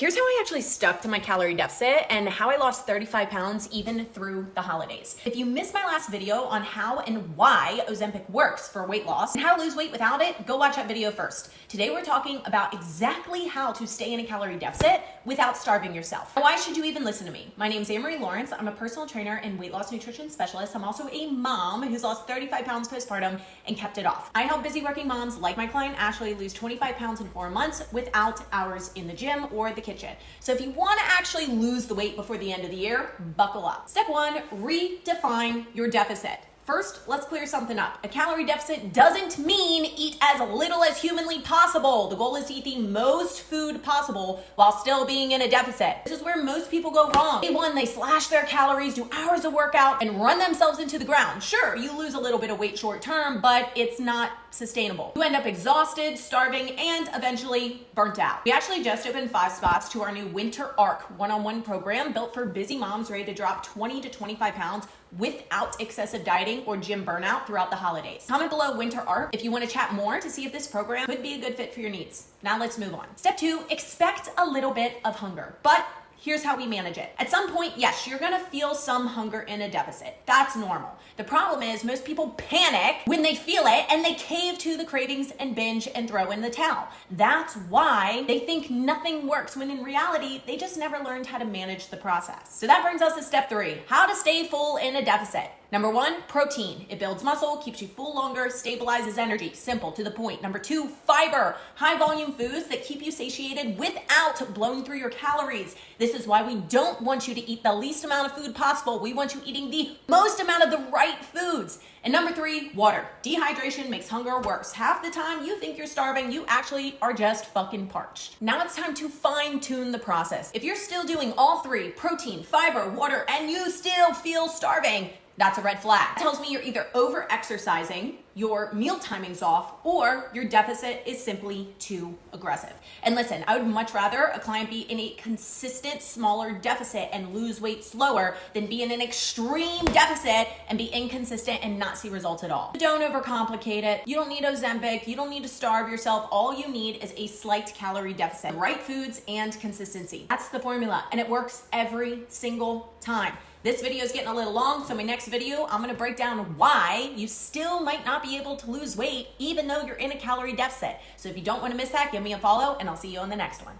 Here's how I actually stuck to my calorie deficit and how I lost 35 pounds even through the holidays. If you missed my last video on how and why Ozempic works for weight loss and how to lose weight without it, go watch that video first. Today we're talking about exactly how to stay in a calorie deficit without starving yourself. Why should you even listen to me? My name's Anne Marie Lawrence. I'm a personal trainer and weight loss nutrition specialist. I'm also a mom who's lost 35 pounds postpartum and kept it off. I help busy working moms like my client Ashley lose 25 pounds in 4 months without hours in the gym or the kitchen. So if you want to actually lose the weight before the end of the year, buckle up. Step 1, redefine your deficit. First, let's clear something up. A calorie deficit doesn't mean eat as little as humanly possible. The goal is to eat the most food possible while still being in a deficit. This is where most people go wrong. Day 1, they slash their calories, do hours of workout, and run themselves into the ground. Sure, you lose a little bit of weight short term, but it's not sustainable. You end up exhausted, starving, and eventually burnt out. We actually just opened 5 spots to our new Winter Arc one-on-one program built for busy moms ready to drop 20 to 25 pounds without excessive dieting or gym burnout throughout the holidays. Comment below Winter Arc if you want to chat more to see if this program could be a good fit for your needs. Now let's move on. Step 2, expect a little bit of hunger, but here's how we manage it. At some point, yes, you're gonna feel some hunger in a deficit. That's normal. The problem is most people panic when they feel it and they cave to the cravings and binge and throw in the towel. That's why they think nothing works when in reality, they just never learned how to manage the process. So that brings us to step 3, how to stay full in a deficit. Number 1, protein. It builds muscle, keeps you full longer, stabilizes energy. Simple, to the point. Number 2, fiber. High volume foods that keep you satiated without blowing through your calories. This is why we don't want you to eat the least amount of food possible. We want you eating the most amount of the right foods. And number 3, water. Dehydration makes hunger worse. Half the time you think you're starving, you actually are just fucking parched. Now it's time to fine tune the process. If you're still doing all 3, protein, fiber, water, and you still feel starving, that's a red flag. It tells me you're either over-exercising, your meal timing's off, or your deficit is simply too aggressive. And listen, I would much rather a client be in a consistent, smaller deficit and lose weight slower than be in an extreme deficit and be inconsistent and not see results at all. Don't overcomplicate it. You don't need Ozempic. You don't need to starve yourself. All you need is a slight calorie deficit, right foods, and consistency. That's the formula, and it works every single time. This video is getting a little long, so my next video, I'm gonna break down why you still might not be able to lose weight even though you're in a calorie deficit. So if you don't wanna miss that, give me a follow and I'll see you on the next one.